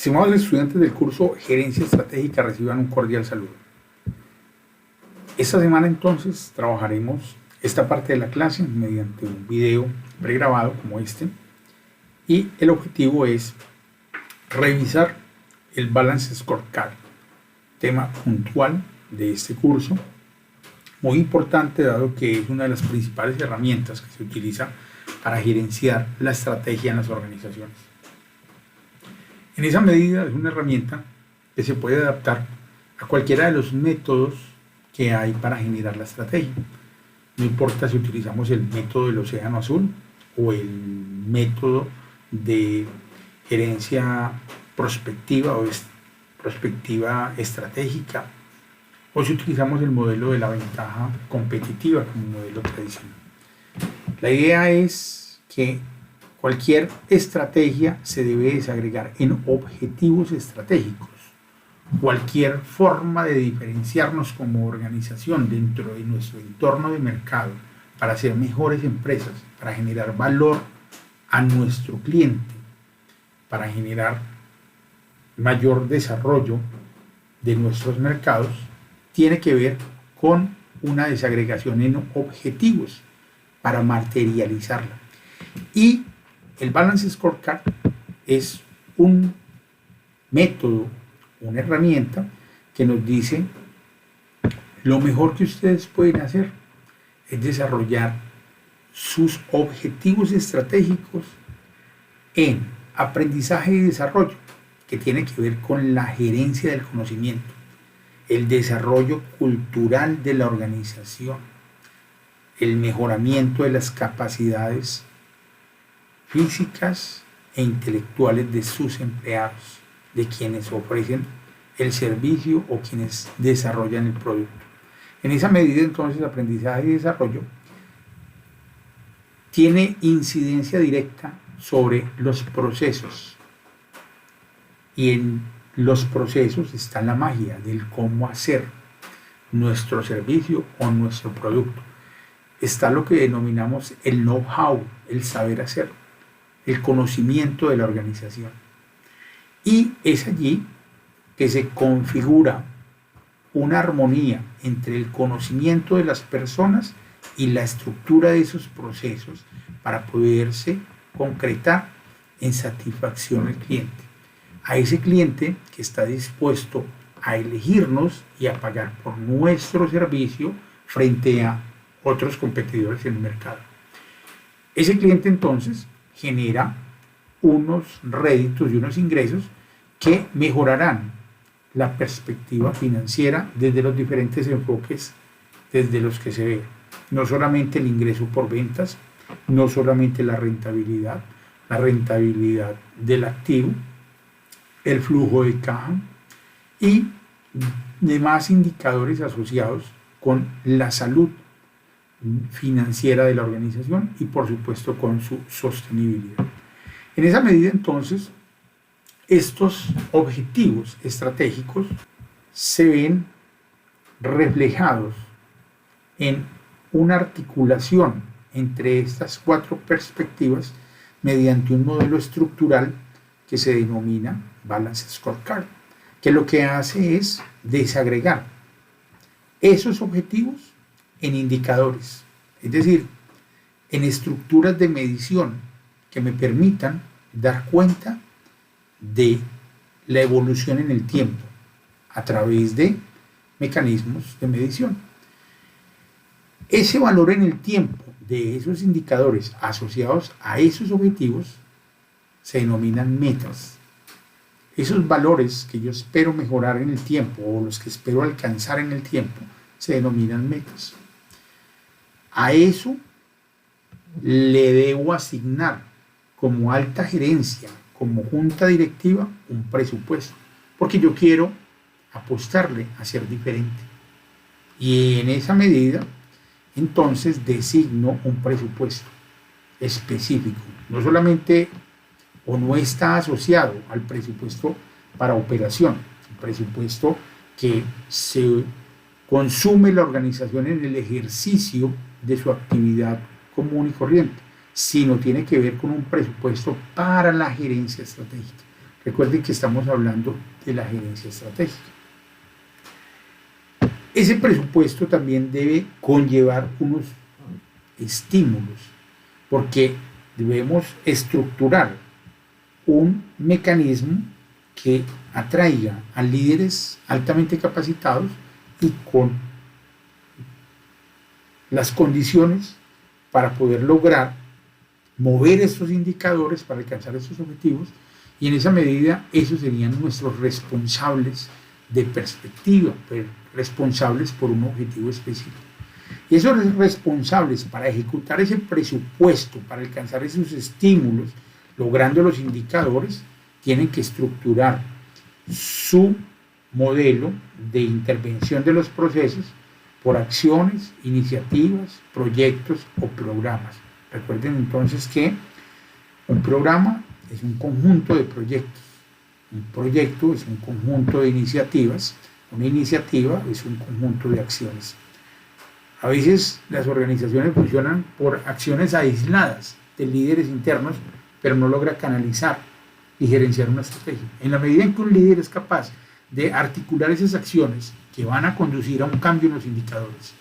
Estimados estudiantes del curso Gerencia Estratégica, reciban un cordial saludo. Esta semana entonces trabajaremos esta parte de la clase mediante un video pregrabado como este, y el objetivo es revisar el Balance Scorecard, tema puntual de este curso, muy importante dado que es una de las principales herramientas que se utiliza para gerenciar la estrategia en las organizaciones. En esa medida es una herramienta que se puede adaptar a cualquiera de los métodos que hay para generar la estrategia. No importa si utilizamos el método del océano azul o el método de gerencia prospectiva o prospectiva estratégica, o si utilizamos el modelo de la ventaja competitiva como modelo tradicional. La idea es que cualquier estrategia se debe desagregar en objetivos estratégicos. Cualquier forma de diferenciarnos como organización dentro de nuestro entorno de mercado para ser mejores empresas, para generar valor a nuestro cliente, para generar mayor desarrollo de nuestros mercados, tiene que ver con una desagregación en objetivos para materializarla. Y el Balance Scorecard es un método, una herramienta que nos dice lo mejor que ustedes pueden hacer es desarrollar sus objetivos estratégicos en aprendizaje y desarrollo, que tiene que ver con la gerencia del conocimiento, el desarrollo cultural de la organización, el mejoramiento de las capacidades físicas e intelectuales de sus empleados, de quienes ofrecen el servicio o quienes desarrollan el producto. En esa medida, entonces, el aprendizaje y desarrollo tiene incidencia directa sobre los procesos, y en los procesos está la magia del cómo hacer nuestro servicio o nuestro producto. Está lo que denominamos el know-how, el saber hacer, el conocimiento de la organización. Y es allí que se configura una armonía entre el conocimiento de las personas y la estructura de esos procesos para poderse concretar en satisfacción al cliente. A ese cliente que está dispuesto a elegirnos y a pagar por nuestro servicio frente a otros competidores en el mercado. Ese cliente entonces genera unos réditos y unos ingresos que mejorarán la perspectiva financiera desde los diferentes enfoques desde los que se ve. No solamente el ingreso por ventas, no solamente la rentabilidad del activo, el flujo de caja y demás indicadores asociados con la salud financiera de la organización y por supuesto con su sostenibilidad. En esa medida entonces estos objetivos estratégicos se ven reflejados en una articulación entre estas cuatro perspectivas mediante un modelo estructural que se denomina Balance Scorecard, que lo que hace es desagregar esos objetivos en indicadores, es decir, en estructuras de medición que me permitan dar cuenta de la evolución en el tiempo a través de mecanismos de medición. Ese valor en el tiempo de esos indicadores asociados a esos objetivos se denominan metas. Esos valores que yo espero mejorar en el tiempo o los que espero alcanzar en el tiempo se denominan metas. A eso le debo asignar como alta gerencia, como junta directiva, un presupuesto, porque yo quiero apostarle a ser diferente. Y en esa medida, entonces designo un presupuesto específico, no solamente o no está asociado al presupuesto para operación, el presupuesto que se consume la organización en el ejercicio de su actividad común y corriente, sino tiene que ver con un presupuesto para la gerencia estratégica. Recuerden que estamos hablando de la gerencia estratégica. Ese presupuesto también debe conllevar unos estímulos, porque debemos estructurar un mecanismo que atraiga a líderes altamente capacitados y con las condiciones para poder lograr mover estos indicadores para alcanzar estos objetivos, y en esa medida esos serían nuestros responsables de perspectiva, responsables por un objetivo específico. Y esos responsables para ejecutar ese presupuesto, para alcanzar esos estímulos, logrando los indicadores, tienen que estructurar su modelo de intervención de los procesos por acciones, iniciativas, proyectos o programas. Recuerden entonces que un programa es un conjunto de proyectos, un proyecto es un conjunto de iniciativas, una iniciativa es un conjunto de acciones. A veces las organizaciones funcionan por acciones aisladas de líderes internos, pero no logra canalizar y gerenciar una estrategia. En la medida en que un líder es capaz de articular esas acciones que van a conducir a un cambio en los indicadores,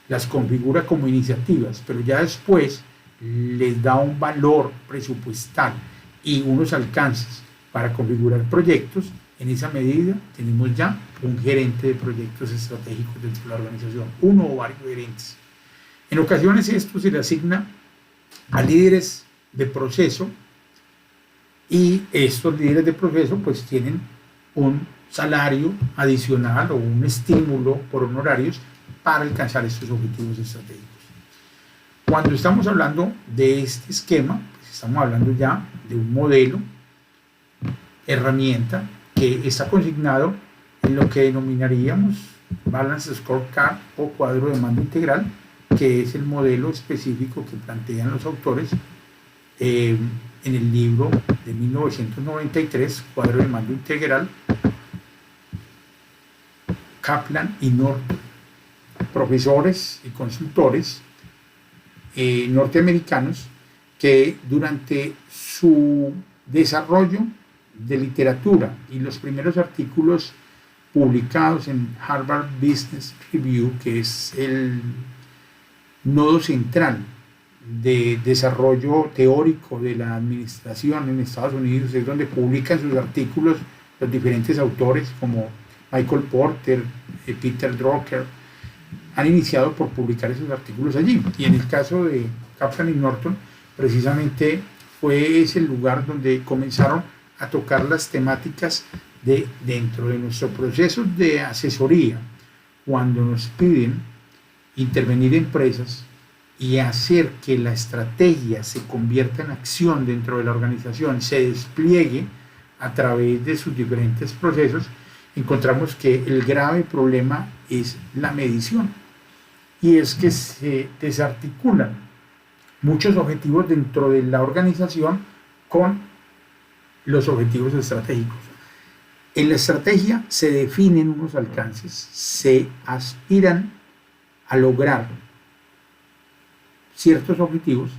las configura como iniciativas, pero ya después les da un valor presupuestal y unos alcances para configurar proyectos, en esa medida tenemos ya un gerente de proyectos estratégicos dentro de la organización, uno o varios gerentes. En ocasiones esto se le asigna a líderes de proceso, y estos líderes de proceso pues tienen un salario adicional o un estímulo por honorarios para alcanzar estos objetivos estratégicos. Cuando estamos hablando de este esquema, pues estamos hablando ya de un modelo, herramienta, que está consignado en lo que denominaríamos Balance Scorecard o cuadro de mando integral, que es el modelo específico que plantean los autores en el libro de 1993, cuadro de mando integral, Kaplan y Norton, profesores y consultores norteamericanos que durante su desarrollo de literatura y los primeros artículos publicados en Harvard Business Review, que es el nodo central de desarrollo teórico de la administración en Estados Unidos, es donde publican sus artículos los diferentes autores como Michael Porter, Peter Drucker, han iniciado por publicar esos artículos allí. Y en el caso de Kaplan y Norton, precisamente fue ese el lugar donde comenzaron a tocar las temáticas de dentro de nuestro proceso de asesoría, cuando nos piden intervenir empresas y hacer que la estrategia se convierta en acción dentro de la organización, se despliegue a través de sus diferentes procesos, encontramos que el grave problema es la medición, y es que se desarticulan muchos objetivos dentro de la organización con los objetivos estratégicos. En la estrategia se definen unos alcances, se aspiran a lograr ciertos objetivos,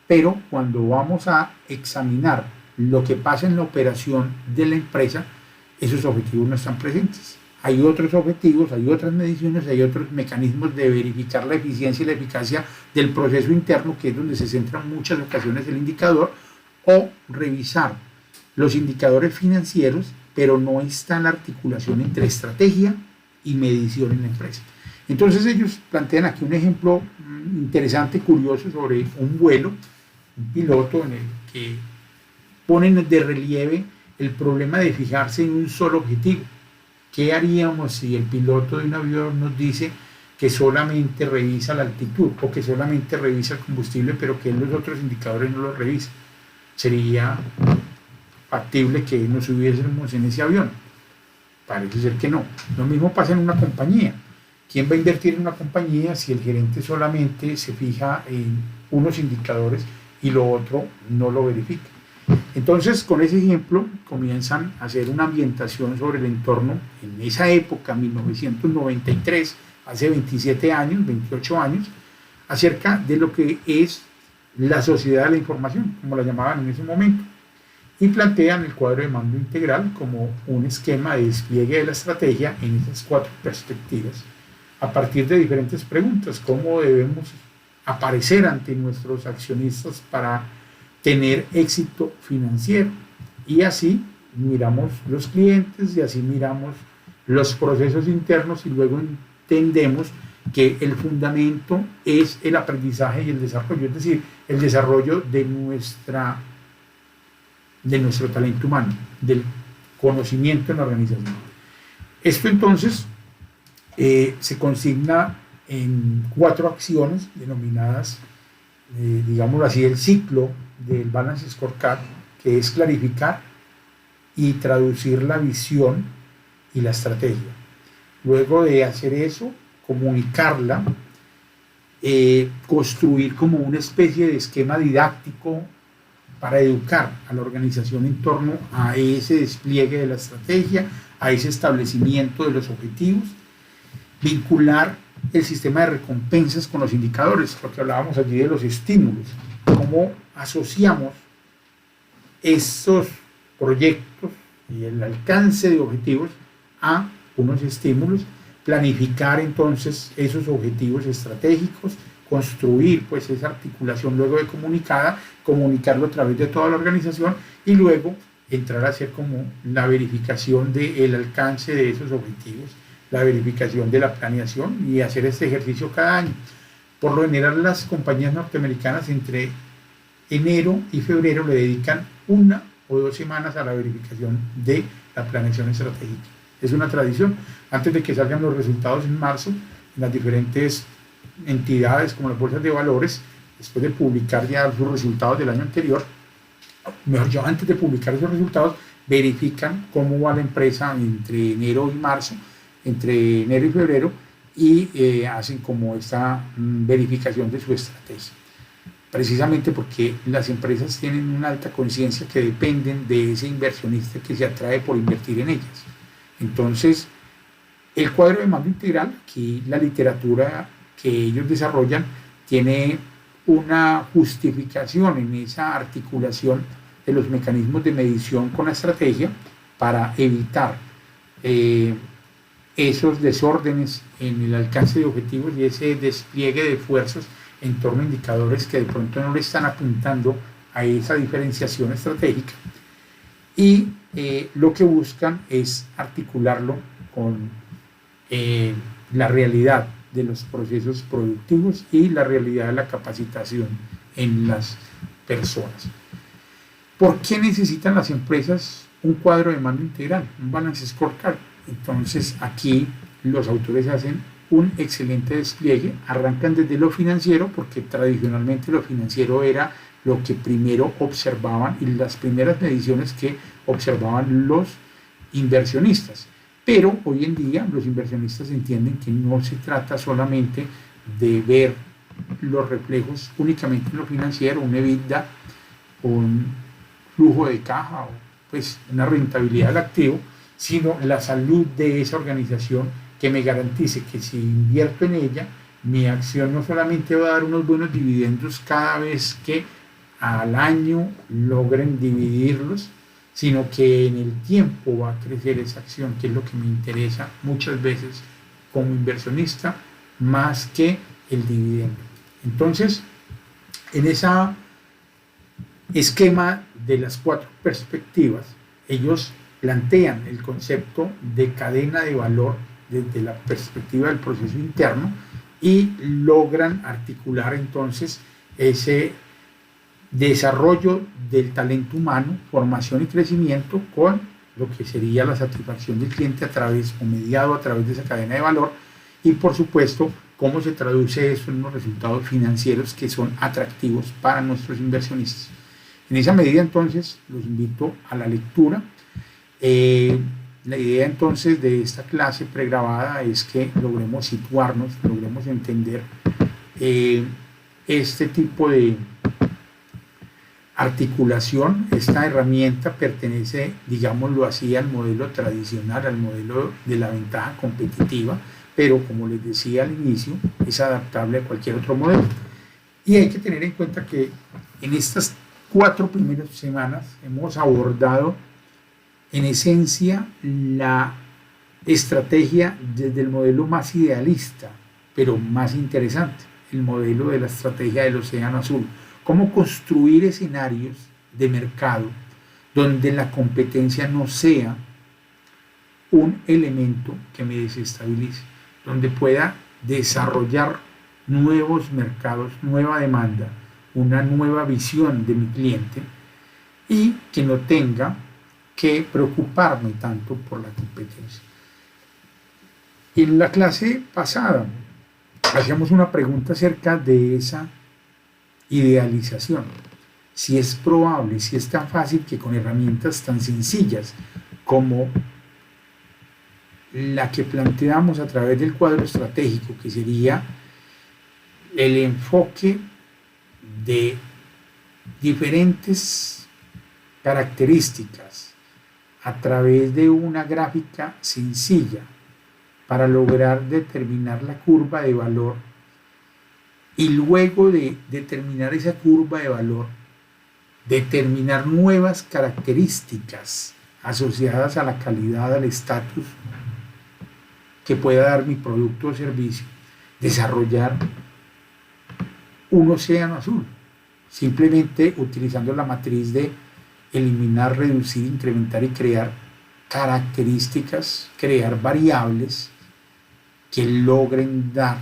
pero cuando vamos a examinar lo que pasa en la operación de la empresa, esos objetivos no están presentes. Hay otros objetivos, hay otras mediciones, hay otros mecanismos de verificar la eficiencia y la eficacia del proceso interno, que es donde se centra en muchas ocasiones el indicador, o revisar los indicadores financieros, pero no está la articulación entre estrategia y medición en la empresa. Entonces ellos plantean aquí un ejemplo interesante, curioso, sobre un vuelo, un piloto en el que ponen de relieve el problema de fijarse en un solo objetivo. ¿Qué haríamos si el piloto de un avión nos dice que solamente revisa la altitud o que solamente revisa el combustible, pero que los otros indicadores no los revisa? ¿Sería factible que nos subiésemos en ese avión? Parece ser que no. Lo mismo pasa en una compañía. ¿Quién va a invertir en una compañía si el gerente solamente se fija en unos indicadores y lo otro no lo verifica? Entonces, con ese ejemplo comienzan a hacer una ambientación sobre el entorno en esa época, 1993, hace 27 años, 28 años, acerca de lo que es la sociedad de la información, como la llamaban en ese momento. y plantean el cuadro de mando integral como un esquema de despliegue de la estrategia en esas 4 perspectivas, a partir de diferentes preguntas: cómo debemos aparecer ante nuestros accionistas para tener éxito financiero, y así miramos los clientes y así miramos los procesos internos, y luego entendemos que el fundamento es el aprendizaje y el desarrollo, es decir, el desarrollo de nuestro talento humano, del conocimiento en la organización. Esto entonces se consigna en 4 acciones denominadas, digámoslo así, el ciclo del Balance Scorecard, que es clarificar y traducir la visión y la estrategia. Luego de hacer eso, comunicarla, construir como una especie de esquema didáctico para educar a la organización en torno a ese despliegue de la estrategia, a ese establecimiento de los objetivos, vincular el sistema de recompensas con los indicadores, porque hablábamos allí de los estímulos, cómo asociamos esos proyectos y el alcance de objetivos a unos estímulos, planificar entonces esos objetivos estratégicos, construir pues esa articulación luego de comunicarlo a través de toda la organización, y luego entrar a hacer como la verificación del alcance de esos objetivos, la verificación de la planeación, y hacer este ejercicio cada año. Por lo general, las compañías norteamericanas entre enero y febrero le dedican 1 o 2 semanas a la verificación de la planeación estratégica. Es una tradición. Antes de que salgan los resultados en marzo, en las diferentes entidades como las bolsas de valores, después de publicar ya sus resultados del año anterior, mejor dicho, antes de publicar esos resultados, verifican cómo va la empresa entre enero y marzo, entre enero y febrero, y hacen como esta verificación de su estrategia. Precisamente porque las empresas tienen una alta conciencia que dependen de ese inversionista que se atrae por invertir en ellas. Entonces, el cuadro de mando integral, aquí la literatura que ellos desarrollan, tiene una justificación en esa articulación de los mecanismos de medición con la estrategia para evitar esos desórdenes en el alcance de objetivos y ese despliegue de fuerzas en torno a indicadores que de pronto no le están apuntando a esa diferenciación estratégica, y lo que buscan es articularlo con la realidad de los procesos productivos y la realidad de la capacitación en las personas. ¿Por qué necesitan las empresas un cuadro de mando integral, un Balance Scorecard? Entonces aquí los autores hacen un excelente despliegue, arrancan desde lo financiero, porque tradicionalmente lo financiero era lo que primero observaban y las primeras mediciones que observaban los inversionistas. Pero hoy en día los inversionistas entienden que no se trata solamente de ver los reflejos únicamente en lo financiero, un EBITDA, un flujo de caja o pues una rentabilidad del activo, sino la salud de esa organización, que me garantice que si invierto en ella, mi acción no solamente va a dar unos buenos dividendos cada vez que al año logren dividirlos, sino que en el tiempo va a crecer esa acción, que es lo que me interesa muchas veces como inversionista, más que el dividendo. Entonces, en ese esquema de las 4 perspectivas, ellos plantean el concepto de cadena de valor desde la perspectiva del proceso interno y logran articular entonces ese desarrollo del talento humano, formación y crecimiento, con lo que sería la satisfacción del cliente a través o mediado a través de esa cadena de valor, y por supuesto cómo se traduce eso en unos resultados financieros que son atractivos para nuestros inversionistas. En esa medida entonces los invito a la lectura. La idea entonces de esta clase pregrabada es que logremos situarnos, logremos entender este tipo de articulación. Esta herramienta pertenece, digámoslo así, al modelo tradicional, al modelo de la ventaja competitiva, pero como les decía al inicio, es adaptable a cualquier otro modelo. Y hay que tener en cuenta que en estas 4 primeras semanas hemos abordado en esencia la estrategia desde el modelo más idealista, pero más interesante, el modelo de la estrategia del Océano Azul. Cómo construir escenarios de mercado donde la competencia no sea un elemento que me desestabilice, donde pueda desarrollar nuevos mercados, nueva demanda, una nueva visión de mi cliente y que no tenga que preocuparme tanto por la competencia. En la clase pasada hacíamos una pregunta acerca de esa idealización. Si es probable, si es tan fácil que con herramientas tan sencillas como la que planteamos a través del cuadro estratégico, que sería el enfoque de diferentes características a través de una gráfica sencilla para lograr determinar la curva de valor y luego de determinar esa curva de valor, determinar nuevas características asociadas a la calidad, al estatus que pueda dar mi producto o servicio, desarrollar un océano azul, simplemente utilizando la matriz de eliminar, reducir, incrementar y crear características, crear variables que logren dar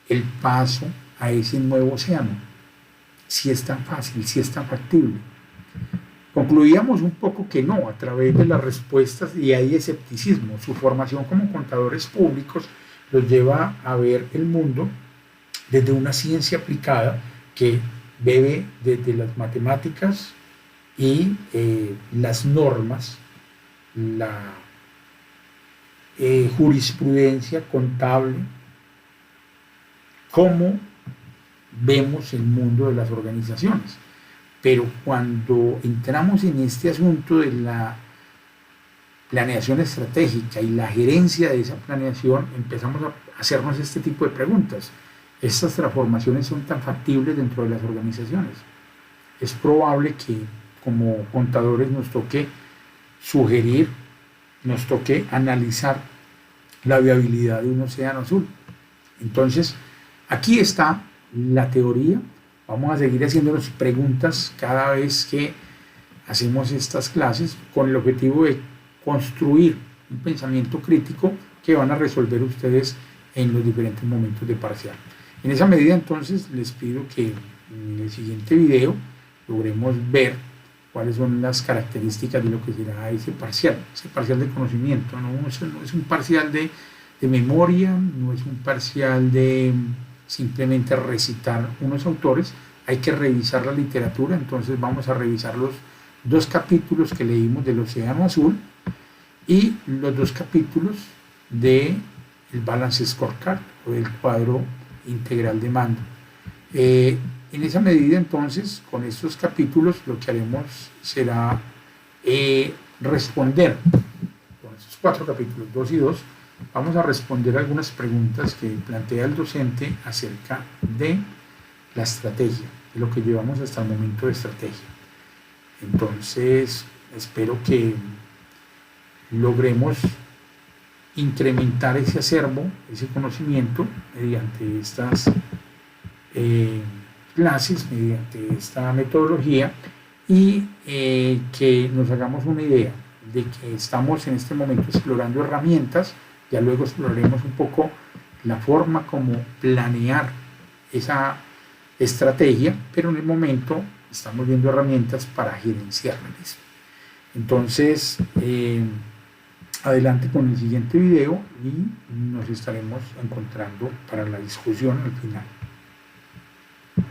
el paso a ese nuevo océano. Si es tan fácil, si es tan factible. Concluíamos un poco que no, a través de las respuestas, y hay escepticismo. Su formación como contadores públicos los lleva a ver el mundo desde una ciencia aplicada que bebe desde las matemáticas y las normas, la jurisprudencia contable, cómo vemos el mundo de las organizaciones. Pero cuando entramos en este asunto de la planeación estratégica y la gerencia de esa planeación, empezamos a hacernos este tipo de preguntas. ¿Estas transformaciones son tan factibles dentro de las organizaciones? Es probable que como contadores nos toque sugerir, nos toque analizar la viabilidad de un océano azul. Entonces, aquí está la teoría. Vamos a seguir haciéndonos preguntas cada vez que hacemos estas clases con el objetivo de construir un pensamiento crítico que van a resolver ustedes en los diferentes momentos de parcial. En esa medida, entonces, les pido que en el siguiente video logremos ver cuáles son las características de lo que será ese parcial de conocimiento. No es un parcial de memoria, no es un parcial de simplemente recitar unos autores, hay que revisar la literatura. Entonces vamos a revisar los 2 capítulos que leímos del Océano Azul y los 2 capítulos del Balance Scorecard o del cuadro integral de mando. En esa medida, entonces, con estos capítulos lo que haremos será responder, con estos 4 capítulos, 2 y 2, vamos a responder algunas preguntas que plantea el docente acerca de la estrategia, de lo que llevamos hasta el momento de estrategia. Entonces, espero que logremos incrementar ese acervo, ese conocimiento, mediante estas clases, mediante esta metodología, y que nos hagamos una idea de que estamos en este momento explorando herramientas. Ya luego exploraremos un poco la forma como planear esa estrategia, pero en el momento estamos viendo herramientas para gerenciarla. Entonces, adelante con el siguiente video y nos estaremos encontrando para la discusión al final.